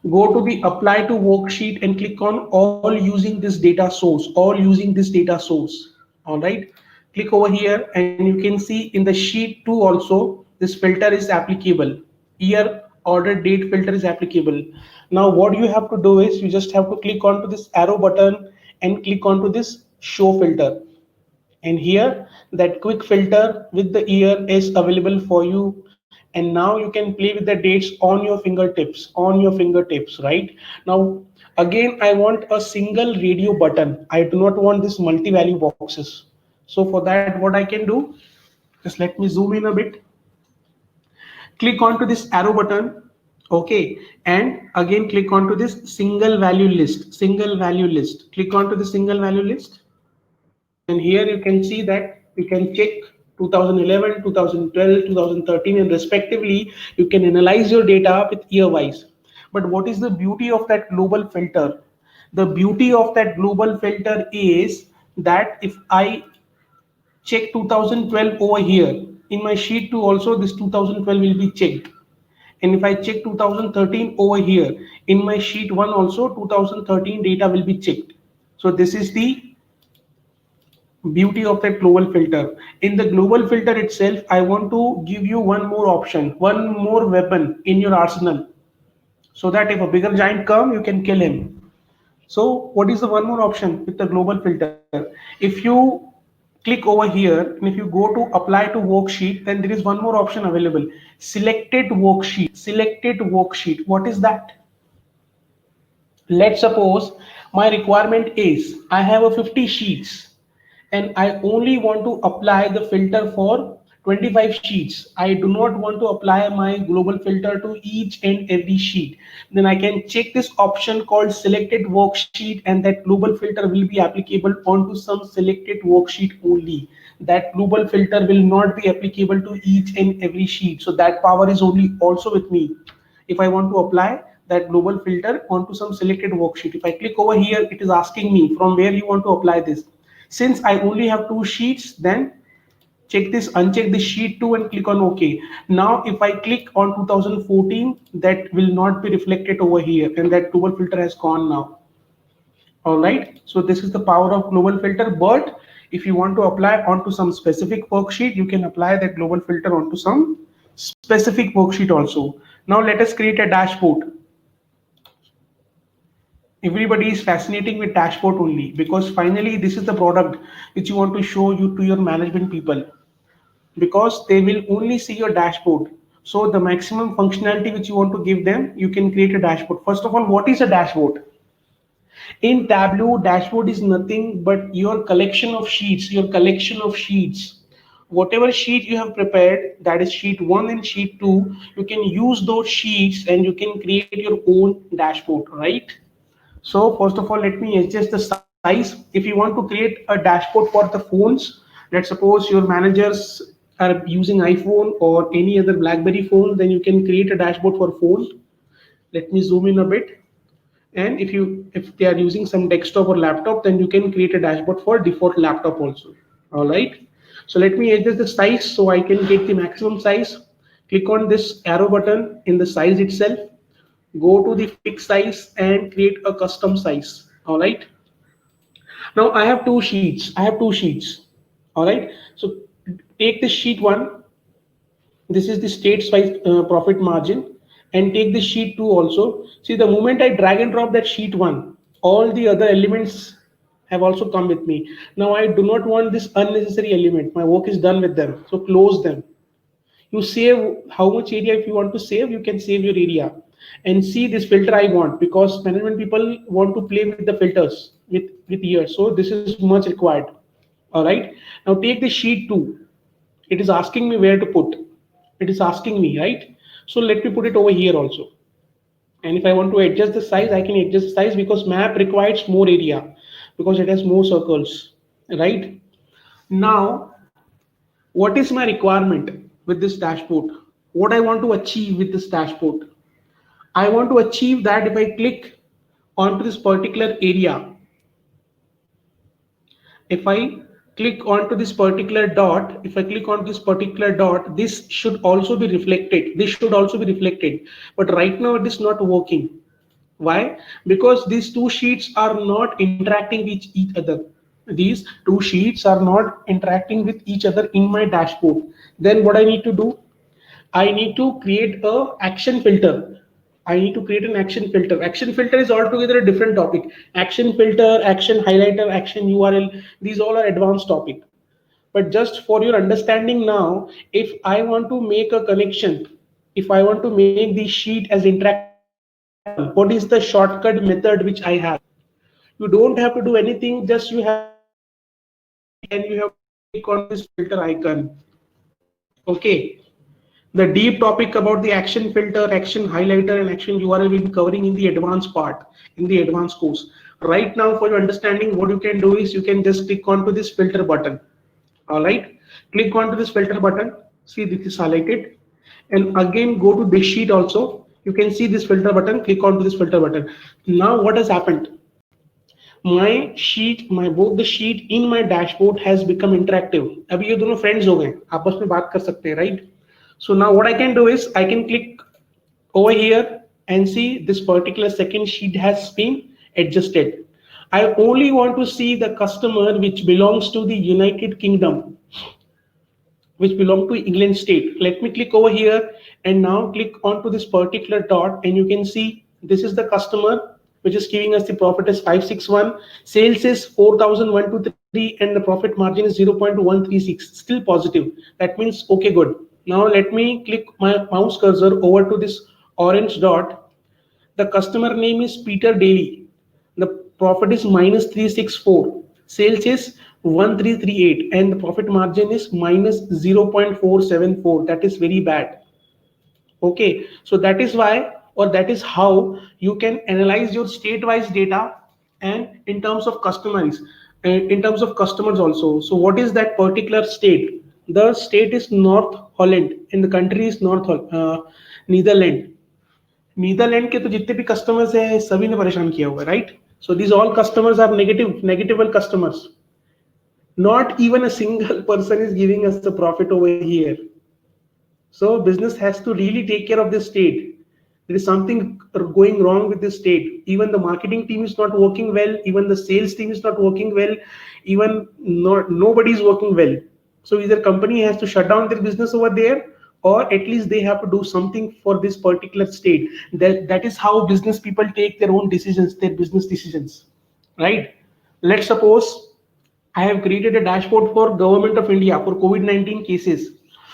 go to the apply to worksheet and click on all using this data source, all using this data source. All right. Click over here, and you can see in the sheet 2 also this filter is applicable. Year, order, date filter is applicable. Now what you have to do is you just have to click onto this arrow button and click onto this show filter. And here that quick filter with the year is available for you. And now you can play with the dates on your fingertips, right? Now, again, I want a single radio button. I do not want this multi-value boxes. So for that, what I can do, just let me zoom in a bit. Click onto this arrow button. Okay, and again click onto this single value list. Click onto the single value list, and here you can see that you can check 2011, 2012, 2013, and respectively you can analyze your data with year wise. But what is the beauty of that global filter? The beauty of that global filter is that if I check 2012 over here, in my sheet 2 also this 2012 will be checked. And if I check 2013 over here, in my sheet 1 also 2013 data will be checked. So this is the beauty of that global filter. In the global filter itself, I want to give you one more option, one more weapon in your arsenal, so that if a bigger giant comes, you can kill him. So what is the one more option with the global filter? If you click over here and if you go to apply to worksheet, then there is one more option available, selected worksheet. What is that? Let's suppose my requirement is I have a 50 sheets and I only want to apply the filter for 25 sheets. I do not want to apply my global filter to each and every sheet. Then I can check this option called selected worksheet, and that global filter will be applicable onto some selected worksheet only. That global filter will not be applicable to each and every sheet. So that power is only also with me. If I want to apply that global filter onto some selected worksheet. If I click over here, it is asking me from where you want to apply this. Since I only have 2 sheets, then check this, uncheck the sheet 2 and click on OK. Now if I click on 2014, that will not be reflected over here, and that global filter has gone now. All right, so this is the power of global filter. But if you want to apply onto some specific worksheet, you can apply that global filter onto some specific worksheet also. Now let us create a dashboard. Everybody is fascinating with dashboard only, because finally this is the product which you want to show you to your management people, because they will only see your dashboard. So the maximum functionality which you want to give them, you can create a dashboard. First of all, what is a dashboard? In Tableau, dashboard is nothing but your collection of sheets, Whatever sheet you have prepared, that is sheet 1 and sheet 2, you can use those sheets and you can create your own dashboard, right? So first of all, let me adjust the size. If you want to create a dashboard for the phones, let's suppose your managers are using iPhone or any other BlackBerry phone, then you can create a dashboard for phone. Let me zoom in a bit. And if they are using some desktop or laptop, then you can create a dashboard for default laptop also. All right. So let me adjust the size so I can get the maximum size. Click on this arrow button in the size itself. Go to the fixed size and create a custom size. All right. Now I have 2 sheets. All right. So take the sheet 1. This is the state wise profit margin, and take the sheet 2 also. See, the moment I drag and drop that sheet 1, all the other elements have also come with me. Now I do not want this unnecessary element. My work is done with them. So close them. You save how much area. If you want to save, you can save your area. And see this filter I want, because management people want to play with the filters with years. So this is much required. All right. Now take the sheet 2. It is asking me where to put. It is asking me, right? So let me put it over here also. And if I want to adjust the size, I can adjust the size, because map requires more area, because it has more circles, right? Now, what is my requirement with this dashboard? What I want to achieve with this dashboard? I want to achieve that if I click onto this particular area, if I click onto this particular dot, this should also be reflected. But right now it is not working. Why? Because these 2 sheets are not interacting with each other. These 2 sheets are not interacting with each other in my dashboard. Then what I need to do? I need to create a action filter. Action filter is altogether a different topic. Action filter, action highlighter, action URL, these all are advanced topic. But just for your understanding now, if I want to make a connection, if I want to make the sheet as interactive, what is the shortcut method which I have? You don't have to do anything, just you have and you have to click on this filter icon. Okay. The deep topic about the action filter, action highlighter, and action URL will be covering in the advanced part, in the advanced course. Right now, for your understanding, what you can do is you can just click onto this filter button. All right, click onto this filter button. See, this is highlighted, and again go to this sheet also. You can see this filter button. Click onto this filter button. Now, what has happened? Both the sheet in my dashboard has become interactive. अभी ये दोनों friends हो गए, आपस में बात कर सकते हैं, right? So now what I can do is I can click over here and see this particular second sheet has been adjusted. I only want to see the customer which belongs to the United Kingdom, which belong to England state. Let me click over here and now click onto this particular dot, and you can see this is the customer which is giving us the profit is 561, sales is 4,123, and the profit margin is 0.136, still positive. That means okay, good. Now let me click my mouse cursor over to this orange dot. The customer name is Peter Daly. The profit is minus 364. Sales is 1338, and the profit margin is minus 0.474. That is very bad. Okay, so that is why, or that is how you can analyze your state-wise data, and in terms of customers also. So what is that particular state? The state is North Holland, and the country is Netherlands. Netherland के तो जितने भी customers हैं सभी ने परेशान किया हुआ है, right? So these all customers are negatable customers. Not even a single person is giving us the profit over here. So business has to really take care of this state. There is something going wrong with this state. Even the marketing team is not working well. Even the sales team is not working well. Even nobody is working well. So either company has to shut down their business over there, or at least they have to do something for this particular state. That is how business people take their own decisions, their business decisions, right? Let's suppose I have created a dashboard for Government of India for COVID-19 cases.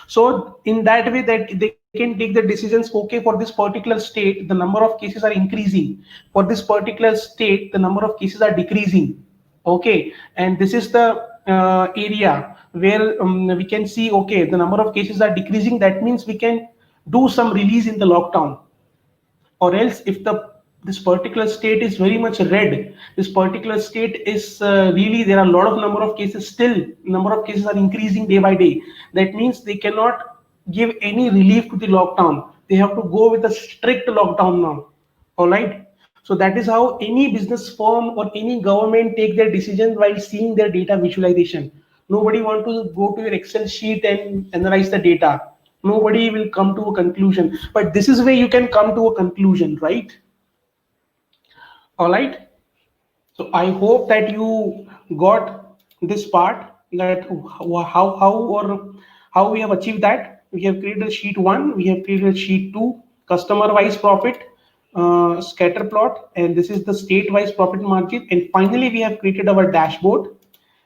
So in that way that they can take the decisions, okay, for this particular state, the number of cases are increasing. For this particular state, the number of cases are decreasing. Okay, and this is the area where we can see, okay, the number of cases are decreasing. That means we can do some release in the lockdown. Or else if this particular state is very much red, this particular state is really, there are a lot of number of cases, still number of cases are increasing day by day, that means they cannot give any relief to the lockdown. They have to go with a strict lockdown now. All right, so that is how any business firm or any government take their decisions while seeing their data visualization. Nobody want to go to your Excel sheet and analyze the data. Nobody will come to a conclusion, but this is where you can come to a conclusion, right? All right, so I hope that you got this part, that how we have achieved that. We have created sheet 1, we have created sheet 2, customer wise profit, scatter plot, and this is the state wise profit margin, and finally we have created our dashboard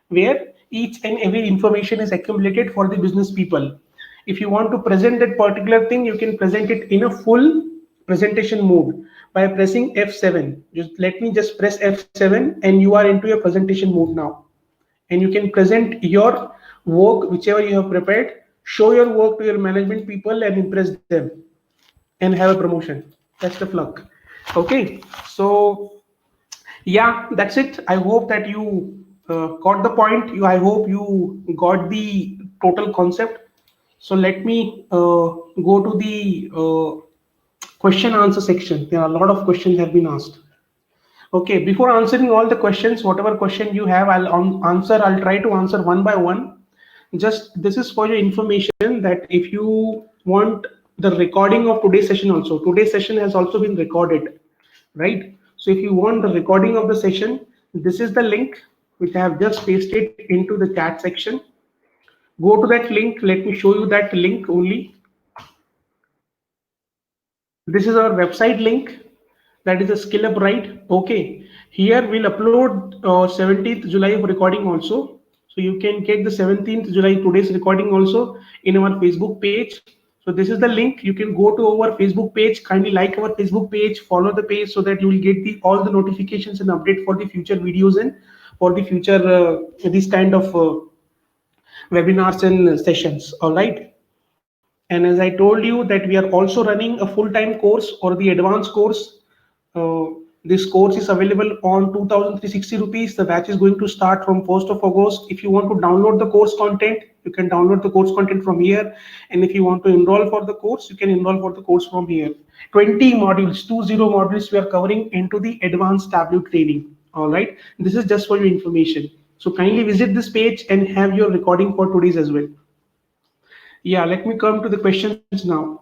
where each and every information is accumulated for the business people. If you want to present that particular thing, you can present it in a full presentation mode by pressing F7. Let me just press F7 and you are into your presentation mode now. And you can present your work, whichever you have prepared, show your work to your management people and impress them and have a promotion. Best of luck. Okay, so yeah, that's it. I hope that you got the point. I hope you got the total concept. So let me go to the question answer section. There are a lot of questions have been asked. Okay, before answering all the questions, whatever question you have, I'll try to answer one by one. Just this is for your information that if you want the recording of today's session also, today's session has also been recorded, right? So if you want the recording of the session, this is the link which I have just pasted into the chat section. Go to that link. Let me show you that link only. This is our website link. That is a skill up, right? Okay, here we'll upload 17th July of recording also, so you can get the 17th July today's recording also in our Facebook page. So this is the link. You can go to our Facebook page, kindly like our Facebook page, follow the page so that you will get all the notifications and update for the future videos and for the future these kind of webinars and sessions. All right, and as I told you that we are also running a full-time course or the advanced course. This course is available on 2,360 rupees. The batch is going to start from 1st of August. If you want to download the course content, you can download the course content from here. And if you want to enroll for the course, you can enroll for the course from here. 20 modules, 20 modules we are covering into the advanced Tableau training. All right. This is just for your information. So kindly visit this page and have your recording for today's as well. Yeah, let me come to the questions now.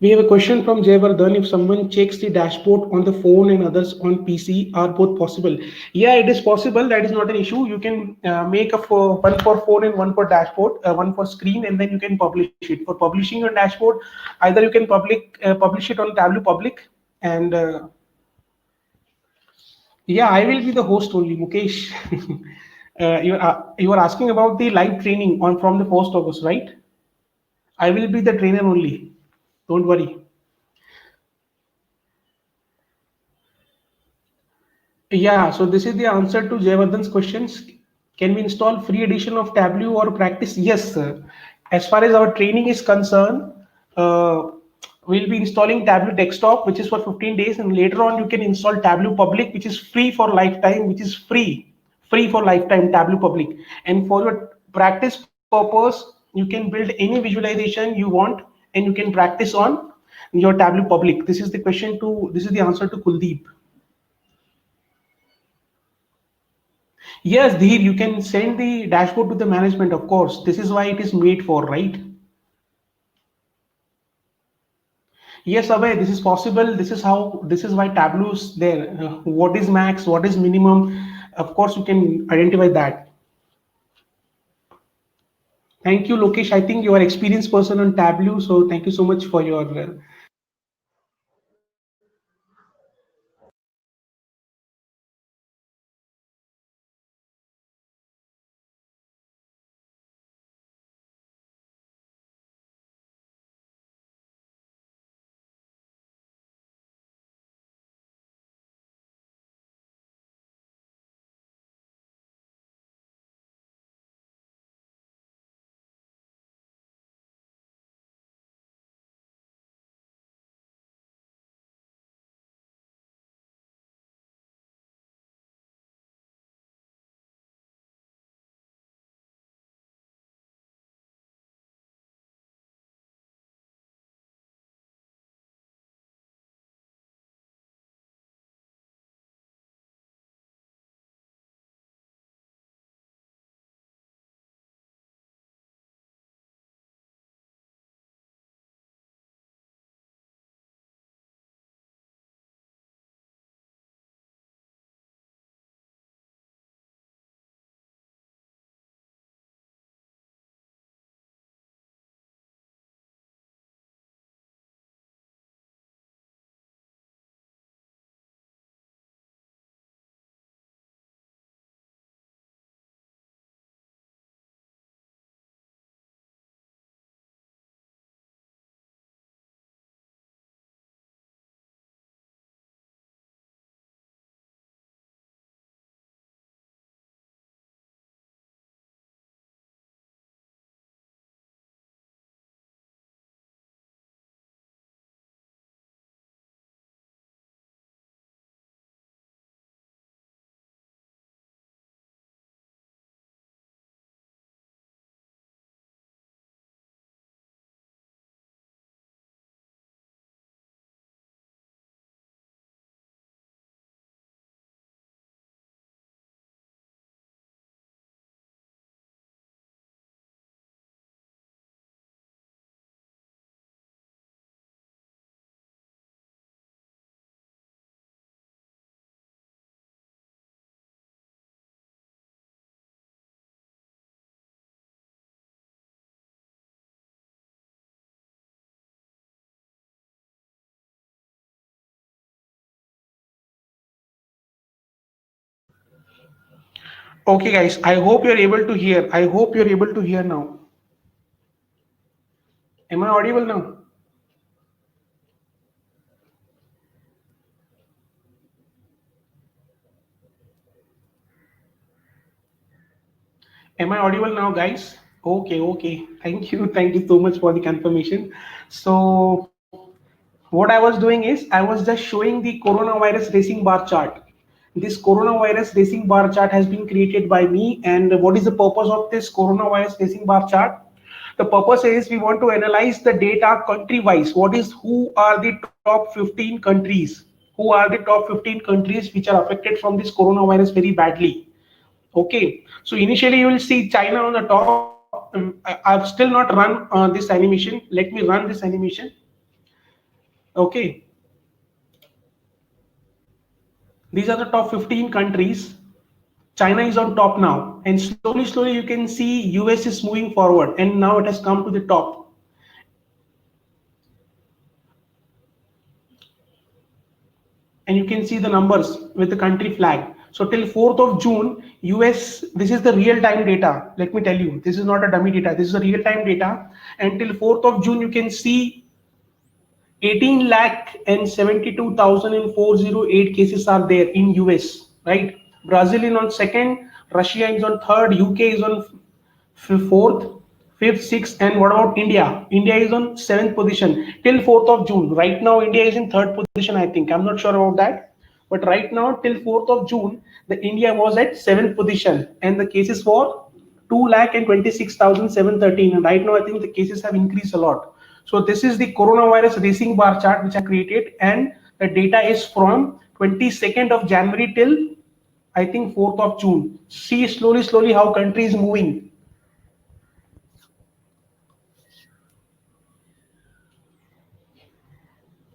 We have a question from Jayvardhan. If someone checks the dashboard on the phone and others on PC, are both possible? Yeah, it is possible. That is not an issue. You can make one for phone and one for dashboard, one for screen, and then you can publish it. For publishing your dashboard, either you can publish it on Tableau Public, and yeah, I will be the host only, Mukesh. You are asking about the live training on from the 1st August, right? I will be the trainer only. Don't worry. Yeah, so this is the answer to Jayvardhan's questions. Can we install free edition of Tableau or practice? Yes, sir. As far as our training is concerned, we'll be installing Tableau Desktop, which is for 15 days, and later on you can install Tableau Public, which is free for lifetime, which is free for lifetime, Tableau Public. And for your practice purpose, You can build any visualization you want, and you can practice on your Tableau public. This is the question to, this is the answer to Kuldeep. Yes, Dhir, you can send the dashboard to the management, of course. This is why it is made for, right? Yes, Abhay, this is possible. This is how, this is why Tableau's there. What is max? What is minimum? Of course, you can identify that. Thank you, Lokesh. I think you are experienced person on Tableau, so thank you so much for your. Okay, guys, I hope you're able to hear. I hope you're able to hear now. Am I audible now? Am I audible now, guys? Okay, okay. Thank you. Thank you so much for the confirmation. So, what I was doing is I was just showing the coronavirus racing bar chart. This coronavirus racing bar chart has been created by me. And what is the purpose of this coronavirus racing bar chart? The purpose is we want to analyze the data country wise. What is, who are the top 15 countries? Who are the top 15 countries which are affected from this coronavirus very badly? Okay, so initially you will see China on the top. I've still not run this animation. Let me run this animation. Okay, these are the top 15 countries. China is on top now, and slowly you can see US is moving forward, and now it has come to the top. And you can see the numbers with the country flag. So till 4th of June, US, this is the real time data. Let me tell you, this is not a dummy data. This is a real time data. And till 4th of June, you can see 18 lakh and 72,408 cases are there in US, right? Brazil is on second, Russia is on third, UK is on fourth, fifth, sixth, and what about India? India is on seventh position till 4th of June. Right now, India is in third position, I think. I'm not sure about that. But right now, till 4th of June, the India was at seventh position, and the cases were 2,26,713, and right now I think the cases have increased a lot. So this is the coronavirus racing bar chart which I created, and the data is from 22nd of January till I think 4th of June. See slowly how country is moving.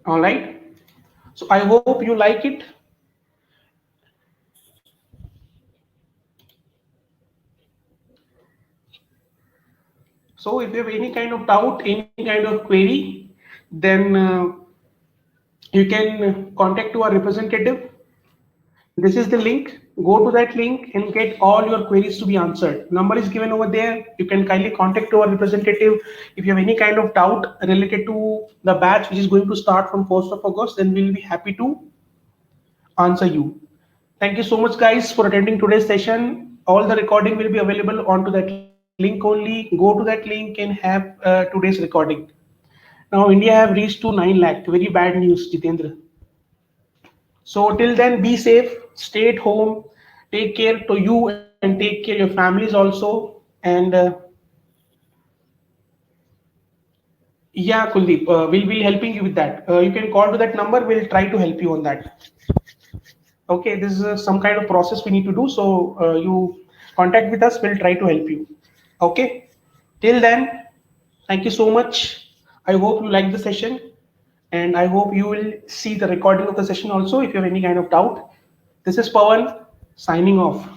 All right. So I hope you like it. So if you have any kind of doubt, any kind of query, then you can contact to our representative. This is the link. Go to that link and get all your queries to be answered. Number is given over there. You can kindly contact to our representative. If you have any kind of doubt related to the batch which is going to start from 1st of August, then we'll be happy to answer you. Thank you so much, guys, for attending today's session. All the recording will be available onto that link only. Go to that link and have today's recording. Now, India have reached to 9 lakh. Very bad news, Jitendra. So till then, be safe, stay at home, take care to you and take care your families also. And yeah, Kuldeep, we'll be helping you with that. You can call to that number. We'll try to help you on that. Okay, this is some kind of process we need to do. So you contact with us. We'll try to help you. Okay. Till then, thank you so much. I hope you like the session, and I hope you will see the recording of the session also if you have any kind of doubt. This is Pawan signing off.